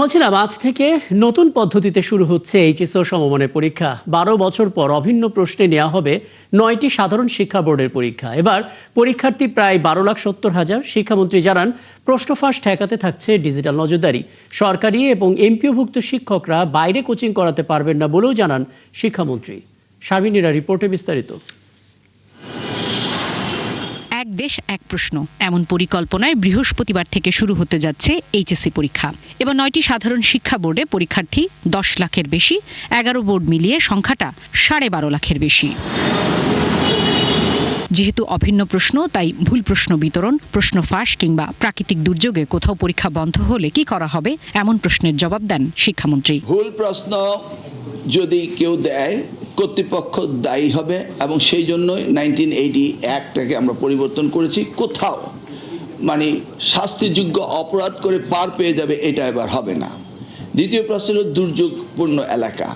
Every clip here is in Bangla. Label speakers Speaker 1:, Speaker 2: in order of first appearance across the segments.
Speaker 1: বলছিলাম আজ থেকে নতুন পদ্ধতিতে শুরু হচ্ছে এইচএসও সমমানের পরীক্ষা। 12 বছর পর অভিন্ন প্রশ্নে নেওয়া হবে 9টি সাধারণ শিক্ষা বোর্ডের পরীক্ষা। এবার পরীক্ষার্থী প্রায় 12,70,000। শিক্ষামন্ত্রী জানান, প্রশ্ন ফাঁস ঠেকাতে থাকছে ডিজিটাল নজরদারি। সরকারি এবং এমপিওভুক্ত শিক্ষকরা বাইরে কোচিং করাতে পারবেন না বলেও জানান শিক্ষামন্ত্রী। শারমিনীরা রিপোর্টে বিস্তারিত।
Speaker 2: এক দেশ এক প্রশ্ন, এমন পরিকল্পনায় বৃহস্পতিবার থেকে শুরু হতে যাচ্ছে এইচএসসি পরীক্ষা। এবার 9টি সাধারণ শিক্ষা বোর্ডে পরীক্ষার্থী 10 লাখের বেশি, 11 বোর্ড মিলিয়ে সংখ্যাটা 12.5 লাখের বেশি। যেহেতু অভিন্ন প্রশ্ন, তাই ভুল প্রশ্ন বিতরণ, প্রশ্ন ফাঁস কিংবা প্রাকৃতিক দুর্যোগে কোথাও পরীক্ষা বন্ধ হলে কি করা হবে, এমন প্রশ্নের জবাব দেন শিক্ষামন্ত্রী।
Speaker 3: ভুল প্রশ্ন যদি কেউ দেয়, কর্তৃপক্ষ দায়ী হবে এবং সেই জন্যই 1980 অ্যাক্টটাকে আমরা পরিবর্তন করেছি। কোথাও শাস্তিযোগ্য অপরাধ করে পার পেয়ে যাবে, এটা এবার হবে না। দ্বিতীয় প্রশ্ন হল দুর্যোগপূর্ণ এলাকা,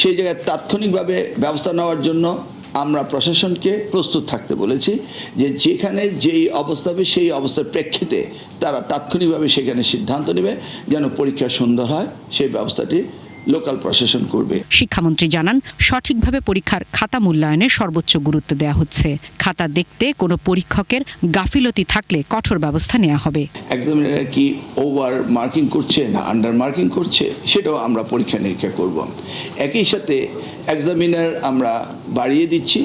Speaker 3: সেই জায়গায় তাৎক্ষণিকভাবে ব্যবস্থা নেওয়ার জন্য আমরা প্রশাসনকে প্রস্তুত থাকতে বলেছি, যে যেখানে যেই অবস্থা হবে সেই অবস্থার প্রেক্ষিতে তারা তাৎক্ষণিকভাবে সেখানে সিদ্ধান্ত নেবে যেন পরীক্ষা সুন্দর হয়, সেই ব্যবস্থাটি লোকাল প্রশাসন করবে।
Speaker 2: শিক্ষামন্ত্রী জানান, সঠিকভাবে পরীক্ষার খাতা মূল্যায়নে সর্বোচ্চ গুরুত্ব দেওয়া হচ্ছে। খাতা দেখতে কোনো পরীক্ষকের গাফিলতি থাকলে কঠোর ব্যবস্থা নেওয়া হবে।
Speaker 3: এক্সামিনার কি ওভার মার্কিং করছে না আন্ডার মার্কিং করছে, সেটাও আমরা পরীক্ষা নিরীক্ষা করব। একই সাথে এক্সামিনার আমরা বাড়িয়ে দিচ্ছি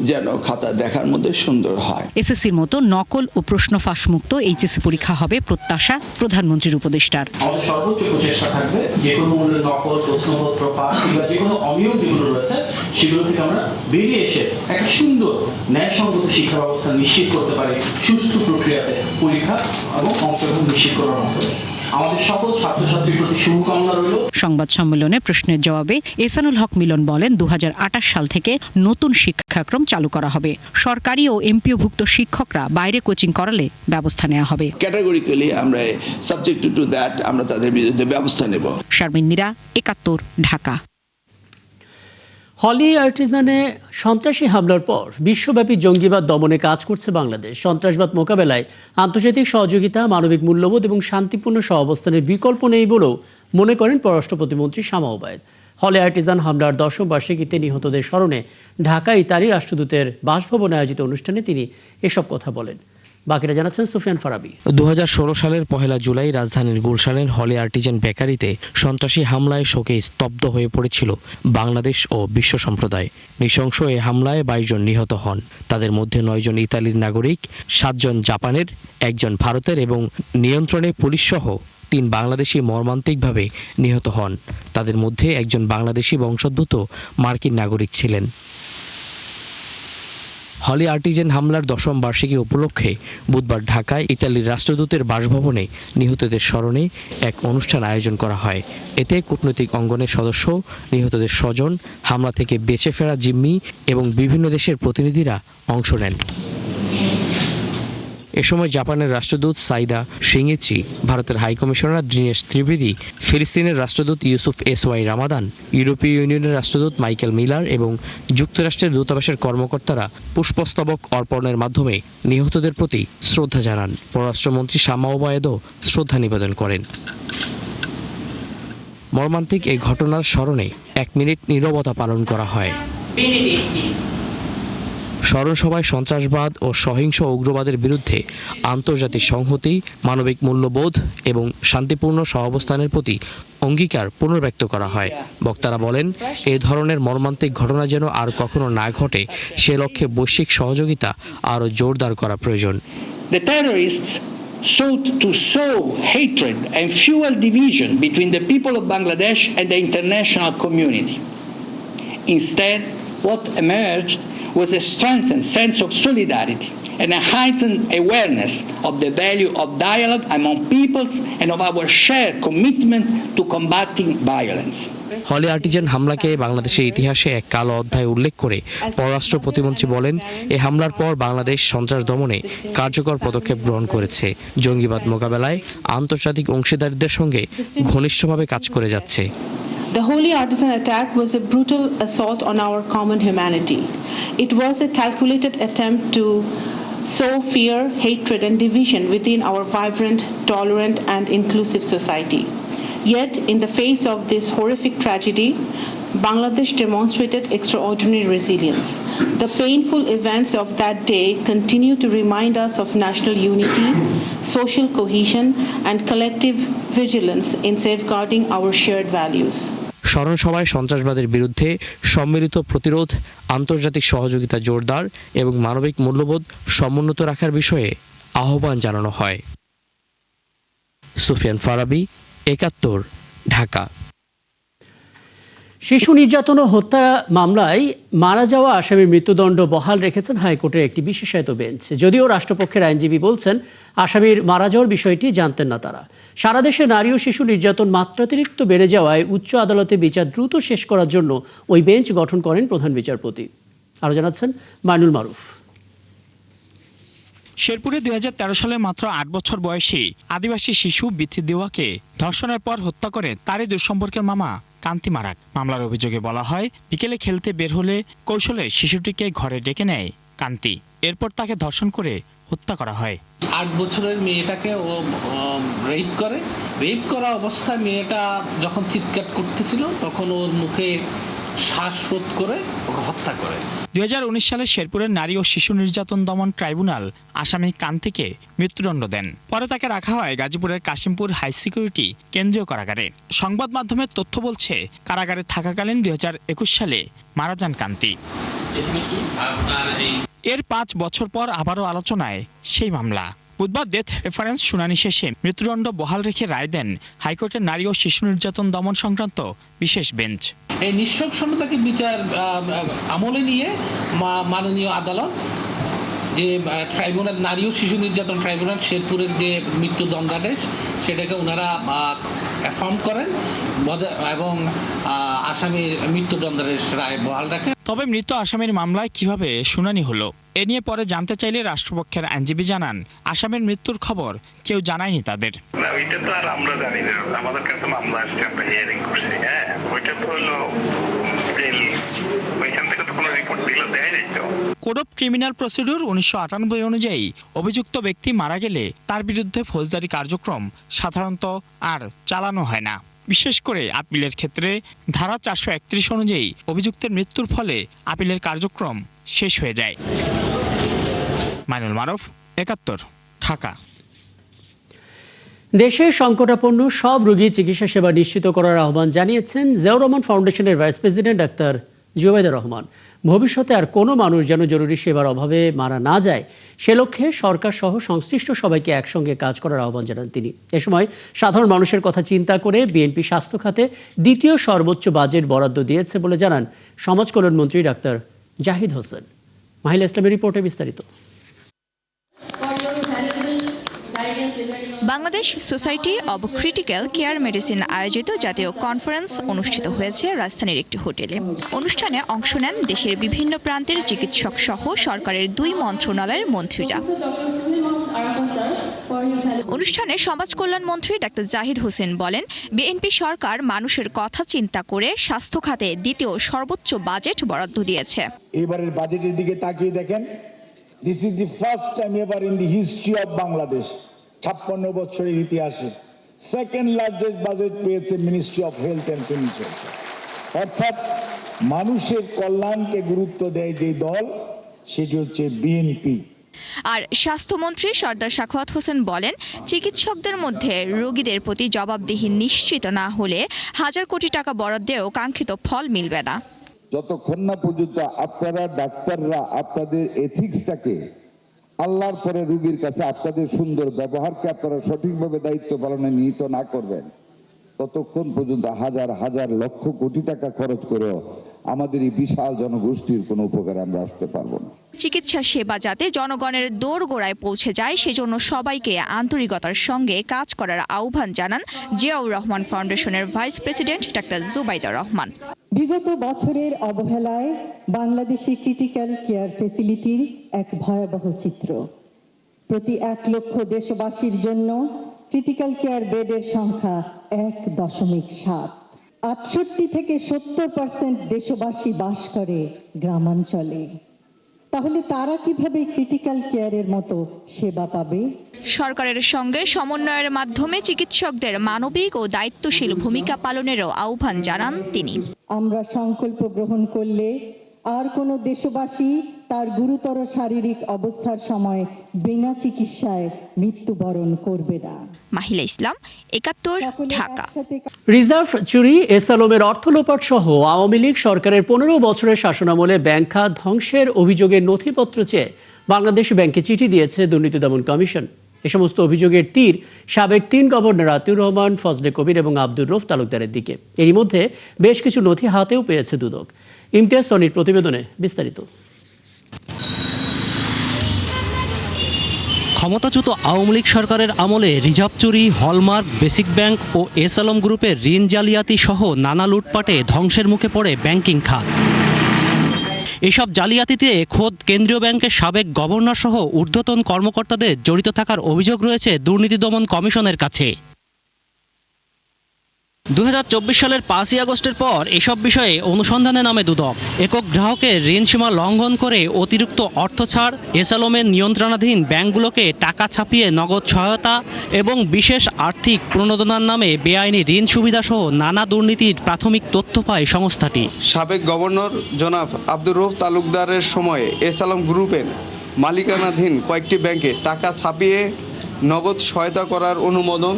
Speaker 3: যেন খাতা দেখার মধ্যে সুন্দর হয়।
Speaker 2: এসএসসির মতো নকল ও প্রশ্ন ফাঁস মুক্ত এইচএসসি পরীক্ষা হবে প্রত্যাশা প্রধানমন্ত্রীর উপদেষ্টার।
Speaker 4: আমাদের সর্বোচ্চ প্রচেষ্টা থাকবে যে কোনো মূল্যে নকল, প্রশ্নপত্র ফাঁস কিংবা যে কোনো অনিয়ম যেগুলো রয়েছে সেগুলো থেকে আমরা বেরিয়ে এসে একটা সুন্দর ন্যায়সঙ্গত শিক্ষা ব্যবস্থা নিশ্চিত করতে পারি, সুষ্ঠু প্রক্রিয়াতে পরীক্ষা এবং অংশগ্রহণ নিশ্চিত করার মাধ্যমে। আমাদের সকল ছাত্রছাত্রীর প্রতি শুভকামনা রইল।
Speaker 2: সংবাদ সম্মেলনে প্রশ্নের জবাবে এহসানুল হক মিলন বলেন, 2028 সাল থেকে নতুন শিক্ষাক্রম চালু করা হবে। সরকারি ও এমপিওভুক্ত শিক্ষকরা বাইরে কোচিং করালে ব্যবস্থা নেওয়া হবে।
Speaker 3: ক্যাটাগরিক্যালি আমরা সাবজেক্ট টু দ্যাট আমরা তাদের বিরুদ্ধে ব্যবস্থা নেব।
Speaker 2: শারমিন মীরা, 71, ঢাকা।
Speaker 1: হলি আর্টিজানে সন্ত্রাসী হামলার পর বিশ্বব্যাপী জঙ্গিবাদ দমনে কাজ করছে বাংলাদেশ। সন্ত্রাসবাদ মোকাবেলায় আন্তর্জাতিক সহযোগিতা, মানবিক মূল্যবোধ এবং শান্তিপূর্ণ সহাবস্থানের বিকল্প নেই বলেও মনে করেন পররাষ্ট্র প্রতিমন্ত্রী শামা ওবায়েদ। হলি আর্টিজান হামলার 10ম বার্ষিকীতে নিহতদের স্মরণে ঢাকা ইতালি রাষ্ট্রদূতের বাসভবনে আয়োজিত অনুষ্ঠানে তিনি এসব কথা বলেন। বাকিরা জানাচ্ছেন সুফিয়ান ফারাবি।
Speaker 5: 2016 সালের 1 জুলাই রাজধানীর গুলশানের হলি আর্টিজান বেকারিতে সন্ত্রাসী হামলায় শোকে স্তব্ধ হয়ে পড়েছিল বাংলাদেশ ও বিশ্ব সম্প্রদায়। নৃশংস এই হামলায় 22 জন নিহত হন। তাদের মধ্যে 9 জন ইতালির নাগরিক, 7 জন জাপানের, 1 জন ভারতের এবং নিয়ন্ত্রণে পুলিশসহ 3 বাংলাদেশি মর্মান্তিকভাবে নিহত হন। তাদের মধ্যে 1 জন বাংলাদেশি বংশোদ্ভূত মার্কিন নাগরিক ছিলেন। হলি আর্টিজান হামলার 10ম বার্ষিকী উপলক্ষে বুধবার ঢাকায় ইতালির রাষ্ট্রদূতের বাসভবনে নিহতদের স্মরণে এক অনুষ্ঠান আয়োজন করা হয়। এতে কূটনৈতিক অঙ্গনের সদস্য, নিহতদের স্বজন, হামলা থেকে বেঁচে ফেরা জিম্মি এবং বিভিন্ন দেশের প্রতিনিধিরা অংশ নেন। এ সময় জাপানের রাষ্ট্রদূত সাইদা শিঙিচি, ভারতের হাইকমিশনার দীনেশ ত্রিবেদী, ফিলিস্তিনের রাষ্ট্রদূত ইউসুফ এসওয়াই রামাদান, ইউরোপীয় ইউনিয়নের রাষ্ট্রদূত মাইকেল মিলার এবং যুক্তরাষ্ট্রের দূতাবাসের কর্মকর্তারা পুষ্পস্তবক অর্পণের মাধ্যমে নিহতদের প্রতি শ্রদ্ধা জানান। পররাষ্ট্রমন্ত্রী শামা ওবায়েদও শ্রদ্ধা নিবেদন করেন। মর্মান্তিক এই ঘটনার স্মরণে 1 মিনিট নীরবতা পালন করা হয়। স্মরণসভায় সন্ত্রাসবাদ ও সহিংস উগ্রবাদের বিরুদ্ধে আন্তর্জাতিক সংহতি, মানবিক মূল্যবোধ এবং শান্তিপূর্ণ সহাবস্থানের প্রতি অঙ্গীকার পুনর্ব্যক্ত করা হয়। বক্তারা বলেন, এই ধরনের মর্মান্তিক ঘটনা যেন আর কখনো না ঘটে, সে লক্ষ্যে বৈশ্বিক সহযোগিতা আরও জোরদার করা প্রয়োজন।
Speaker 6: The terrorists sought to sow hatred and fuel division between the people of Bangladesh and the international community. Instead, what emerged was a strengthened sense of solidarity and a heightened awareness of the value of dialogue among peoples and of our shared commitment to combating violence.
Speaker 5: Holey Artisan হামলাকে বাংলাদেশের ইতিহাসে এক কালো অধ্যায় উল্লেখ করে পররাষ্ট্র প্রতিমন্ত্রী বলেন, এই হামলার পর বাংলাদেশ সন্ত্রাস দমনে কার্যকর পদক্ষেপ গ্রহণ করেছে। জঙ্গিবাদ মোকাবেলায় আন্তর্জাতিক অংশীদারদের সঙ্গে ঘনিষ্ঠভাবে কাজ করে যাচ্ছে।
Speaker 7: The Holy Artisan attack was a brutal assault on our common humanity. It was a calculated attempt to sow fear, hatred, and division within our vibrant, tolerant, and inclusive society. Yet, in the face of this horrific tragedy, Bangladesh demonstrated extraordinary resilience. The painful events of that day continue to remind us of national unity, social cohesion, and collective vigilance in safeguarding our shared values.
Speaker 5: স্মরণ সভায় সন্ত্রাসবাদের বিরুদ্ধে সম্মিলিত প্রতিরোধ, আন্তর্জাতিক সহযোগিতা জোরদার এবং মানবিক মূল্যবোধ সমুন্নত রাখার বিষয়ে আহ্বান জানানো হয়। সুফিয়ান ফারাবি, ৭১, ঢাকা।
Speaker 1: শিশু নির্যাতন ও হত্যা মামলায় মারা যাওয়া আসামির মৃত্যুদণ্ড বহাল রেখেছেন হাইকোর্টের একটি বিশেষায়িত বেঞ্চ। যদিও রাষ্ট্রপক্ষের আইনজীবী বলছেন আসামির মারা যাওয়ার বিষয়টি জানতেন না তারা। সারা দেশে নারী ও শিশু নির্যাতন মাত্রাতিরিক্ত বেড়ে যাওয়ায় উচ্চ আদালতে বিচার দ্রুত শেষ করার জন্য ওই বেঞ্চ গঠন করেন প্রধান বিচারপতি। আরও জানাচ্ছেন মাইনুল মারুফ।
Speaker 8: শেরপুরে ২০১৩ সালে মাত্র ৮ বছর বয়সী আদিবাসী শিশু বিথি দেওয়াকে ধর্ষণের পর হত্যা করে তারই দুঃসম্পর্কের মামা কান্তি মারাক। মামলার অভিযোগে বলা হয়, বিকেলে খেলতে বের হলে কৌশলে শিশুটিকে ঘরে ডেকে নেয় কান্তি। এরপর তাকে ধর্ষণ করে হত্যা করা হয়।
Speaker 9: ৮ বছরের মেয়েটাকে ও রেপ করে। রেপ করা অবস্থায় মেয়েটা যখন চিৎকার করতেছিল তখন ওর মুখে শ্বাসরোধ করে হত্যা করে।
Speaker 8: ২০১৯ সালে শেরপুরের নারী ও শিশু নির্যাতন দমন ট্রাইব্যুনাল আসামি কান্তিকে মৃত্যুদণ্ড দেন। পরে তাকে রাখা হয় গাজীপুরের কাশিমপুর হাই সিকিউরিটি কেন্দ্রীয় কারাগারে। সংবাদ মাধ্যমের তথ্য বলছে, কারাগারে থাকাকালীন ২০২১ সালে মারা যান কান্তি। এর ৫ বছর পর আবারও আলোচনায় সেই মামলা। বুধবার ডেথ রেফারেন্স শুনানি শেষে মৃত্যুদণ্ড বহাল রেখে রায় দেন হাইকোর্টের নারী ও শিশু নির্যাতন দমন সংক্রান্ত বিশেষ বেঞ্চ।
Speaker 9: এই নৃশংসতাকে বিচার আমলে নিয়ে মাননীয় আদালত যে ট্রাইব্যুনাল, নারী ও শিশু নির্যাতন ট্রাইব্যুনাল শেরপুরের যে মৃত্যুদণ্ডাদেশ সেটাকে ওনারা অ্যাফার্ম করেন এবং আসামির মৃত্যুদণ্ডাদেশ রায় বহাল রাখেন।
Speaker 8: তবে মৃত আসামির মামলায় কিভাবে শুনানি হলো এ নিয়ে পরে জানতে চাইলে রাষ্ট্রপক্ষের আইনজীবী জানান, আসামির মৃত্যুর খবর কেউ জানায়নি তাদের।
Speaker 10: ওইটা তো আর আমরা জানি না, আমাদের কাছে মামলা আসছে, আমরা হিয়ারিং করছি। হ্যাঁ, ওইটা তো হলো ওইখান থেকে তো কোনো রিপোর্ট দিলে দেয় নাই তো।
Speaker 8: কোড অফ ক্রিমিনাল প্রসিডিউর ১৯৯৮ অনুযায়ী অভিযুক্ত ব্যক্তি মারা গেলে তার বিরুদ্ধে ফৌজদারি কার্যক্রম সাধারণত আর চালানো হয় না। বিশেষ করে আপিলের ক্ষেত্রে ধারা ৪৩১ অনুযায়ী অভিযুক্তের মৃত্যুর ফলে আপিলের কার্যক্রম শেষ হয়ে যায়। মাইনুল মারুফ, ৭১, ঢাকা।
Speaker 1: দেশে সংকটাপন্ন সব রোগী চিকিৎসা সেবা নিশ্চিত করার আহ্বান জানিয়েছেন জিয়াউর রহমান ফাউন্ডেশনের vice president doctor Zubaida Rahman. ভবিষ্যতে আর কোনো মানুষ যেন জরুরি সেবার অভাবে মারা না যায় সে লক্ষ্যে সরকার সহ সংশ্লিষ্ট সবাইকে একসঙ্গে কাজ করার আহ্বান জানান তিনি। এ সময় সাধারণ মানুষের কথা চিন্তা করে বিএনপি স্বাস্থ্য খাতে দ্বিতীয় সর্বোচ্চ বাজেট বরাদ্দ দিয়েছে বলে জানান সমাজ কল্যাণমন্ত্রী ডাক্তার জাহিদ হোসেন। মাহিলা ইসলামের রিপোর্টে বিস্তারিত।
Speaker 11: Bangladesh society of critical care medicine আয়োজিত জাতীয় কনফারেন্স অনুষ্ঠিত হয়েছে রাজধানীর একটি হোটেলে। অনুষ্ঠানে অংশ নেন দেশের বিভিন্ন প্রান্তের চিকিৎসক সহ সরকারের ২ মন্ত্রণালয়ের মন্ত্রীরা। অনুষ্ঠানে সমাজ কল্যাণ মন্ত্রী ডাক্তার জাহিদ হোসেন বলেন, বিএনপি সরকার মানুষের কথা চিন্তা করে স্বাস্থ্য খাতে দ্বিতীয় সর্বোচ্চ বাজেট বরাদ্দ দিয়েছে।
Speaker 12: এবারের বাজেটের দিকে তাকিয়ে দেখেন, this is the first time ever in the history of Bangladesh, ৫৬ বছরের ইতিহাসে সেকেন্ড লার্জেস্ট বাজেট পেয়েছে ministry of health and family welfare. অর্থাৎ মানুষের কল্যাণকে গুরুত্ব দেয় যে দল, সেটি হচ্ছে বিএনপি।
Speaker 11: আর স্বাস্থ্যমন্ত্রী সর্দার সাখাওয়াত হোসেন বলেন, চিকিৎসকদের মধ্যে রোগীদের প্রতি জবাবদিহি নিশ্চিত না হলে হাজার কোটি টাকা বরাদ্দেও কাঙ্ক্ষিত ফল মিলবে না।
Speaker 12: যতক্ষণ না পর্যন্ত আপনারা ডাক্তাররা আপনাদের এথিক্সটাকে আল্লাহর পরে রোগীর কাছে আপনাদের সুন্দর ব্যবহারকে আপনারা সঠিকভাবে দায়িত্ব পালনে নিহিত না করবেন, ততক্ষণ পর্যন্ত হাজার হাজার লক্ষ কোটি টাকা খরচ করেও আমাদের এই বিশাল জনগোষ্ঠীর কোনো উপকারে আমরা আসতে পারবো না।
Speaker 11: চিকিৎসা সেবা যাতে জনগণের দোরগোড়ায় পৌঁছে যায় সেজন্য সবাইকে আন্তরিকতার সঙ্গে কাজ করার আহ্বান জানান জিয়াউর রহমান ফাউন্ডেশনের vice president doctor Zubaida Rahman.
Speaker 13: বিগত বছরের অবহেলায় বাংলাদেশি ক্রিটিক্যাল কেয়ার ফ্যাসিলিটির এক ভয়াবহ চিত্র। প্রতি ১ লক্ষ দেশবাসীর জন্য ক্রিটিক্যাল কেয়ার বেডের সংখ্যা ১.৭। ৬৮ থেকে ৭০% দেশবাসী বাস করে গ্রামাঞ্চলে। তাহলে তারা কিভাবে ক্রিটিক্যাল কেয়ারের মতো সেবা পাবে?
Speaker 11: সরকারের সঙ্গে সমন্বয়ের মাধ্যমে চিকিৎসকদের মানবিক ও দায়িত্বশীল ভূমিকা পালনেরও আহ্বান জানান তিনি।
Speaker 13: আমরা সংকল্প গ্রহণ করলে আর কোনো দেশবাসী তার গুরুতর শারীরিক অবস্থার সময় বিনা চিকিৎসায় মৃত্যুবরণ করবে না।
Speaker 11: মাহিলা ইসলাম, ৭১, ঢাকা।
Speaker 1: রিজার্ভ চুরি, এসালমের অর্থ লোপাট সহ আওয়ামী লীগ সরকারের ১৫ বছরের শাসনামলে ব্যাংক খাত ধ্বংসের অভিযোগের নথিপত্র চেয়ে বাংলাদেশ ব্যাংকে চিঠি দিয়েছে দুর্নীতি দমন কমিশন। এ সমস্ত অভিযোগের তীর সাবেক ৩ গভর্নর আতিউর রহমান, ফজলে কবির এবং আব্দুর রউফ তালুকদারের দিকে। এরই মধ্যে বেশ কিছু নথি হাতেও পেয়েছে দুদক। ইমতিয়াজ সনির প্রতিবেদনে বিস্তারিত।
Speaker 14: ক্ষমতাচ্যুত আওয়ামী লীগ সরকারের আমলে রিজার্ভ চুরি, হলমার্ক, বেসিক ব্যাংক ও এসালম গ্রুপের ঋণ জালিয়াতি সহ নানা লুটপাটে ধ্বংসের মুখে পড়ে ব্যাংকিং খাত। এসব জালিয়াতিতে খোদ কেন্দ্রীয় ব্যাংকের সাবেক গভর্নর সহ ঊর্ধ্বতন কর্মকর্তাদের জড়িত থাকার অভিযোগ রয়েছে দুর্নীতি দমন কমিশনের কাছে। 2024 সালের 5ই আগস্টের পর এসব বিষয়ে অনুসন্ধানে নামে দুদক। একক গ্রাহকের ঋণ সীমা লঙ্ঘন করে অতিরিক্ত অর্থ ছাড়, এসালমের নিয়ন্ত্রণাধীন ব্যাংকগুলোকে টাকা ছাপিয়ে নগদ সহায়তা এবং বিশেষ আর্থিক প্রণোদনার নামে বেআইনি ঋণ সুবিধাসহ নানা দুর্নীতির প্রাথমিক তথ্য পায় সংস্থাটি।
Speaker 15: সাবেক গভর্নর জনাব আব্দুর রউফ তালুকদারের সময়ে এসালম গ্রুপের মালিকানাধীন কয়েকটি ব্যাংকে টাকা ছাপিয়ে নগদ সহায়তা করার অনুমোদন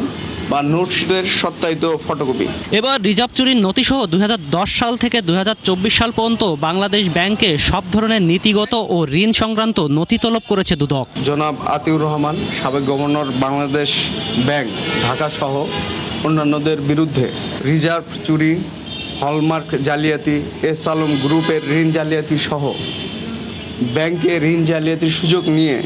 Speaker 15: বা নোটসের সত্যায়িত ফটোকপি।
Speaker 14: এবার রিজার্ভ চুরির নথিসহ 2010 সাল থেকে 2024 সাল পর্যন্ত বাংলাদেশ ব্যাংকে সব ধরনের নীতিগত ও ঋণ সংক্রান্ত নথি তলব করেছে দুদক।
Speaker 15: জনাব আতিউর রহমান, সাবেক গভর্নর বাংলাদেশ ব্যাংক ঢাকা সহ অন্যান্যদের বিরুদ্ধে রিজার্ভ চুরি, হলমার্ক জালিয়াতি, এসালম গ্রুপের ঋণ জালিয়াতি সহ ব্যাংকে ঋণ জালিয়াতির সুযোগ নিয়ে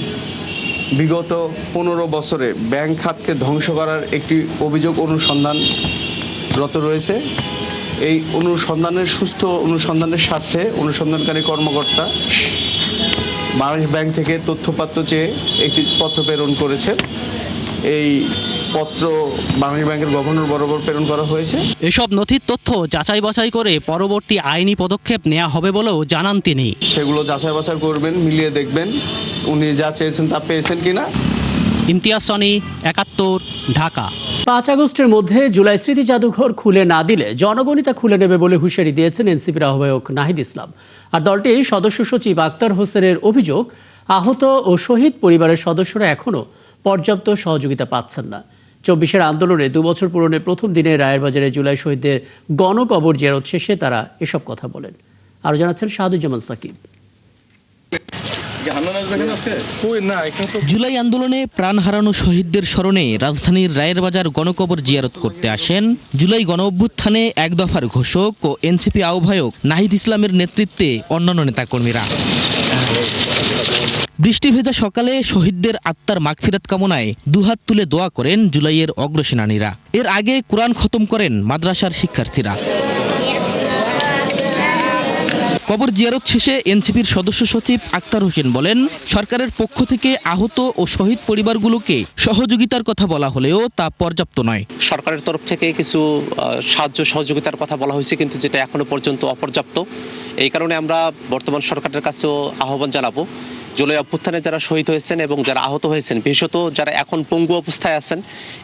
Speaker 15: বিগত 15 বছরে ব্যাংক খাতকে ধ্বংস করার একটি অভিযোগ অনুসন্ধানরত রয়েছে। এই সুষ্ঠু অনুসন্ধানের স্বার্থে অনুসন্ধানকারী কর্মকর্তা বাংলাদেশ ব্যাংক থেকে তথ্যপাত্র চেয়ে একটি পত্র প্রেরণ করেছে। এই পত্র বাংলাদেশ ব্যাংকের গভর্নর বরাবর প্রেরণ করা হয়েছে।
Speaker 14: এসব নথির তথ্য যাচাই বাছাই করে পরবর্তী আইনি পদক্ষেপ নেওয়া হবে বলেও জানান তিনি।
Speaker 15: সেগুলো যাচাই বাছাই করবেন, মিলিয়ে দেখবেন উনি যা চেয়েছেন তা পেয়েছেন কিনা।
Speaker 14: ইমতিয়াজ সনি, ৭১, ঢাকা।
Speaker 1: 5 আগস্টের মধ্যে জুলাই স্মৃতি জাদুঘর খুলে না দিলে জনগণই তা খুলে নেবে বলে হুঁশিয়ারি দিয়েছেন এনসিপির আহ্বায়ক নাহিদ ইসলাম। আর দলটির সদস্য সচিব আক্তার হোসেনের অভিযোগ, আহত ও শহীদ পরিবারের সদস্যরা এখনও পর্যাপ্ত সহযোগিতা পাচ্ছেন না। 24-এর আন্দোলনে 2 বছর পূরণের প্রথম দিনে রায়েরবাজারে জুলাই শহীদদের গণকবর জিয়ারত শেষে তারা এসব কথা বলেন। আরও জানাচ্ছেন শাহাদুজ্জামান সাকিব।
Speaker 5: জুলাই আন্দোলনে প্রাণ হারানো শহীদদের স্মরণে রাজধানীর রায়েরবাজার গণকবর জিয়ারত করতে আসেন জুলাই গণ অভ্যুত্থানে এক দফার ঘোষক ও এনসিপি আহ্বায়ক নাহিদ ইসলামের নেতৃত্বে অন্যান্য নেতাকর্মীরা। বৃষ্টি ভেজা সকালে শহীদদের আত্মার মাগফিরাত কামনায় দুহাত তুলে দোয়া করেন জুলাইয়ের অগ্রসেনানীরা। এর আগে কোরআন খতম করেন মাদ্রাসার শিক্ষার্থীরা। কবর জিয়ারত শেষে এনসিপির সদস্য সচিব আক্তার হোসেন বলেন, সরকারের পক্ষ থেকে আহত ও শহীদ পরিবারগুলোকে সহযোগিতার কথা বলা হলেও তা পর্যাপ্ত নয়।
Speaker 16: সরকারের তরফ থেকে কিছু সাহায্য সহযোগিতার কথা বলা হয়েছে, কিন্তু যেটা এখনো পর্যন্ত অপর্যাপ্ত। এই কারণে আমরা বর্তমান সরকারের কাছেও আহ্বান জানাবো, জুলাই অভ্যুত্থানে যারা শহীদ হয়েছেন এবং যারা আহত হয়েছেন, বিশেষত যারা এখন পঙ্গু অবস্থায় আছেন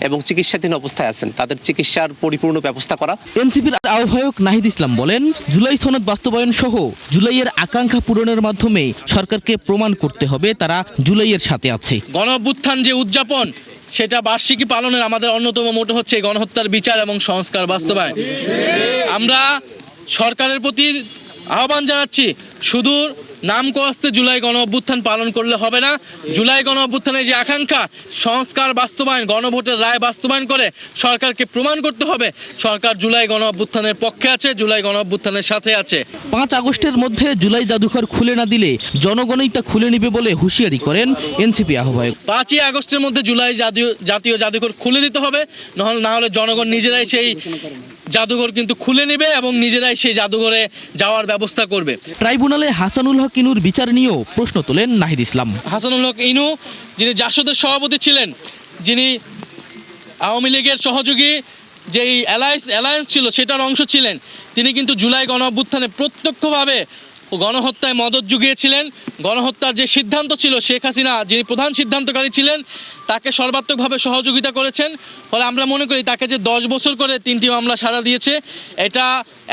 Speaker 16: এবং চিকিৎসাধীন অবস্থায় আছেন, তাদের চিকিৎসার পরিপূর্ণ ব্যবস্থা করা।
Speaker 5: এনসিপির আহ্বায়ক নাহিদ ইসলাম বলেন, জুলাই সনদ বাস্তবায়ন সহ জুলাইয়ের আকাঙ্ক্ষা পূরণের মাধ্যমে সরকারকে প্রমাণ করতে হবে তারা জুলাইয়ের সাথে আছে।
Speaker 17: গণ অভ্যুত্থান যে উদযাপন, সেটা বার্ষিকী পালনের আমাদের অন্যতম মোটো হচ্ছে গণহত্যার বিচার এবং সংস্কার বাস্তবায়ন। আমরা সরকারের প্রতি আহ্বান জানাচ্ছি, শুধু নাম কস্তে জুলাই গণ অভ্যুত্থান পালন করলে হবে না। জুলাই গণ অভ্যুত্থানের যে আকাঙ্ক্ষা, সংস্কার বাস্তবায়ন, গণভোটের রায় বাস্তবায়ন করে সরকারকে প্রমাণ করতে হবে সরকার জুলাই গণ অভ্যুত্থানের পক্ষে আছে, জুলাই গণ অভ্যুত্থানের সাথে আছে।
Speaker 5: 5 আগস্টের মধ্যে জুলাই জাদুঘর খুলে না দিলে জনগণই তা খুলে নিবে বলে হুঁশিয়ারি করেন এনসিপি আহ্বায়ক।
Speaker 17: 5ই আগস্টের মধ্যে জুলাই জাতীয় জাদুঘর খুলে দিতে হবে, না হলে জনগণ নিজেরাই সেই জাদুঘর কিন্তু খুলে নেবে এবং নিজেরাই সেই জাদুঘরে যাওয়ার ব্যবস্থা করবে।
Speaker 5: ট্রাইব্যুনালে হাসানুল হক ইনুর বিচার নিয়েও প্রশ্ন তোলেন নাহিদ ইসলাম।
Speaker 17: হাসানুল হক ইনু, যিনি জাসদের সভাপতি ছিলেন, যিনি আওয়ামী লীগের সহযোগী যেই অ্যালায়েন্স ছিল সেটার অংশ ছিলেন, তিনি কিন্তু জুলাই গণ অভ্যুত্থানে প্রত্যক্ষভাবে গণহত্যায় মদত জুগিয়েছিলেন। গণহত্যার যে সিদ্ধান্ত ছিল, শেখ হাসিনা যিনি প্রধান সিদ্ধান্তকারী ছিলেন, তাকে সর্বাত্মকভাবে সহযোগিতা করেছেন। ফলে আমরা মনে করি তাকে যে 10 বছর করে 3টি মামলা সাজা দিয়েছে এটা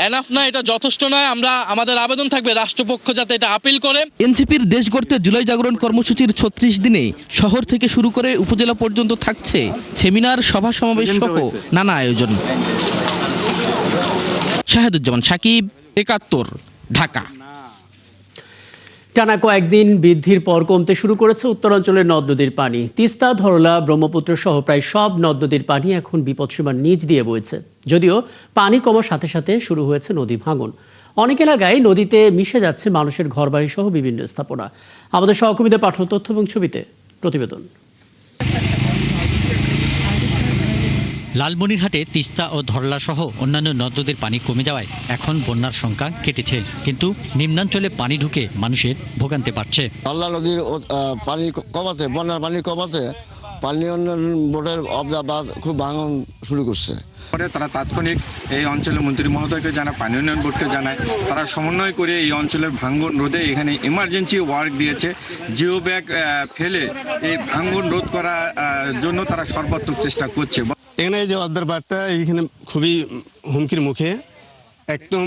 Speaker 17: এনাফ না, এটা যথেষ্ট নয়। আমরা আমাদের আবেদন থাকবে রাষ্ট্রপক্ষ যাতে এটা আপিল করে।
Speaker 14: এনসিপির দেশ গড়তে জুলাই জাগরণ কর্মসূচির 36 দিনে শহর থেকে শুরু করে উপজেলা পর্যন্ত থাকছে সেমিনার, সভা সমাবেশ সহ নানা আয়োজন। শাহেদুজ্জামান সাকিব, 71, ঢাকা।
Speaker 1: টানা কয়েকদিন বৃদ্ধির পর কমতে শুরু করেছে উত্তরাঞ্চলের নদ নদীর পানি। তিস্তা, ধরলা, ব্রহ্মপুত্র সহ প্রায় সব নদ নদীর পানি এখন বিপদসীমার নিচ দিয়ে বইছে। যদিও পানি কমার সাথে সাথে শুরু হয়েছে নদী ভাঙন। অনেক এলাকায় নদীতে মিশে যাচ্ছে মানুষের ঘরবাড়ি সহ বিভিন্ন স্থাপনা। আমাদের সহকর্মীদের পাঠানো তথ্য এবং ছবিতে প্রতিবেদন।
Speaker 18: লালমনিরহাটে তিস্তা ও ধরলা সহ অন্যান্য নদ নদীর পানি কমে যাওয়ায় এখন বন্যার সংখ্যা কেটেছে, কিন্তু নিম্নাঞ্চলে পানি ঢুকে মানুষের ভোগান্তি বাড়ছে।
Speaker 19: ধরলা নদীর পানি কমাতে, বন্যার পানি কমাতে পানি উন্নয়ন বোর্ডের অবজারভার খুব ভাঙন শুরু করছে।
Speaker 20: পরে তারা তাৎক্ষণিক এই অঞ্চলের মন্ত্রী মহোদয়কে জানায়, পানি উন্নয়ন বোর্ডকে জানায়। তারা সমন্বয় করে এই অঞ্চলের ভাঙন রোধে এখানে ইমার্জেন্সি ওয়ার্ক দিয়েছে। জিও ব্যাগ ফেলে এই ভাঙন রোধ করার জন্য তারা সর্বাত্মক চেষ্টা করছে।
Speaker 21: এখানে যে অবজারভারটা এইখানে খুবই হুমকির মুখে, একদম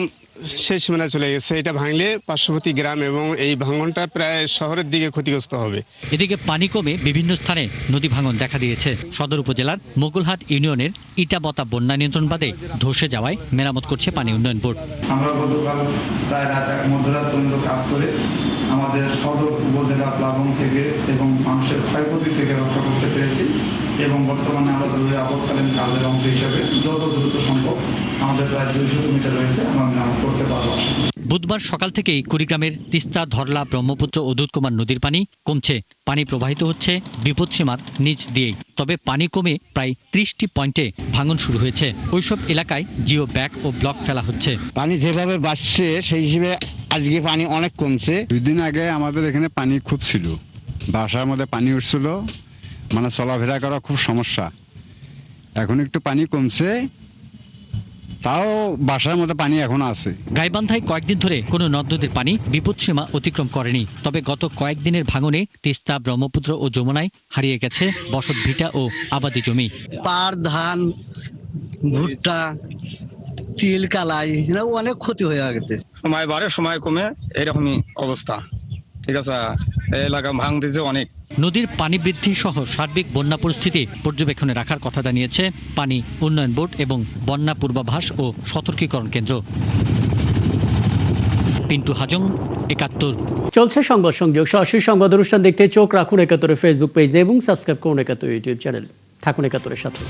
Speaker 21: শেষ সীমানায় চলে গেছে। এটা ভাঙলে পার্শ্ববর্তী গ্রাম এবং এই ভাঙনটা প্রায় শহরের দিকে ক্ষতিগ্রস্ত হবে।
Speaker 18: এদিকে পানি কমে বিভিন্ন স্থানে নদী ভাঙন দেখা দিয়েছে। সদর উপজেলার মোগলহাট ইউনিয়নের ইটাবতা বন্যা নিয়ন্ত্রণ বাঁধে ধসে যাওয়ায় মেরামত করছে পানি উন্নয়ন বোর্ড।
Speaker 22: আমরা গতকাল প্রায় মধ্যরাত পর্যন্ত কাজ করে আমাদের সদর উপজেলা প্লাবন থেকে এবং মানুষের ক্ষয়ক্ষতি থেকে রক্ষা করতে পেরেছি এবং বর্তমানে আমরা জরুরি আপৎকালীন কাজের অংশ হিসেবে যত দ্রুত সম্ভব আমাদের প্রায় 200 মিটার রয়েছে আমরা মেরামত করতে পারবো।
Speaker 18: বুধবার সকাল থেকেই কুড়িগ্রামের তিস্তা, ধরলা, ব্রহ্মপুত্র ও দুধকুমার নদীর পানি কমছে। পানি প্রবাহিত হচ্ছে বিপদসীমার নিচ দিয়েই। তবে পানি কমে প্রায় 30টি পয়েন্টে ভাঙন শুরু হয়েছে। ওইসব এলাকায় জিও ব্যাগ ও ব্লক ফেলা হচ্ছে।
Speaker 23: পানি যেভাবে বাড়ছে সেই হিসেবে আজকে পানি অনেক কমছে।
Speaker 24: 2 দিন আগে আমাদের এখানে পানি খুব ছিল, বাসার মধ্যে পানি উঠছিল, মানে চলাফেরা করা খুব সমস্যা। এখন একটু পানি কমছে, তাও বাসার মধ্যে পানি এখন আছে।
Speaker 18: গাইবান্ধায় কয়েকদিন ধরে কোনো নদ নদীর পানি বিপদসীমা অতিক্রম করেনি। তবে গত কয়েকদিনের ভাঙনে তিস্তা, ব্রহ্মপুত্র ও যমুনায় হারিয়ে গেছে বসত ভিটা ও আবাদি জমি।
Speaker 25: পাট, ধান, ভুট্টা, তিল, কালাই অনেক ক্ষতি হয়ে গেছে।
Speaker 20: সময় বাড়ে সময় কমে এরকমই অবস্থা। ঠিক আছে, এলাকা ভাঙতেছে অনেক।
Speaker 18: নদীর পানি বৃদ্ধি সহ সার্বিক বন্যা পরিস্থিতি পর্যবেক্ষণে রাখার কথা জানিয়েছে পানি উন্নয়ন বোর্ড এবং বন্যা পূর্বাভাস ও সতর্কীকরণ কেন্দ্র। পিন্টু হাজং, 71।
Speaker 1: চলছে সংবাদ সংযোগ। সরাসরি সংবাদ অনুষ্ঠান দেখতে চোখ রাখুন 71 ফেসবুক পেজ এবং সাবস্ক্রাইব করুন 71 ইউটিউব চ্যানেল। থাকুন 71 সাথে।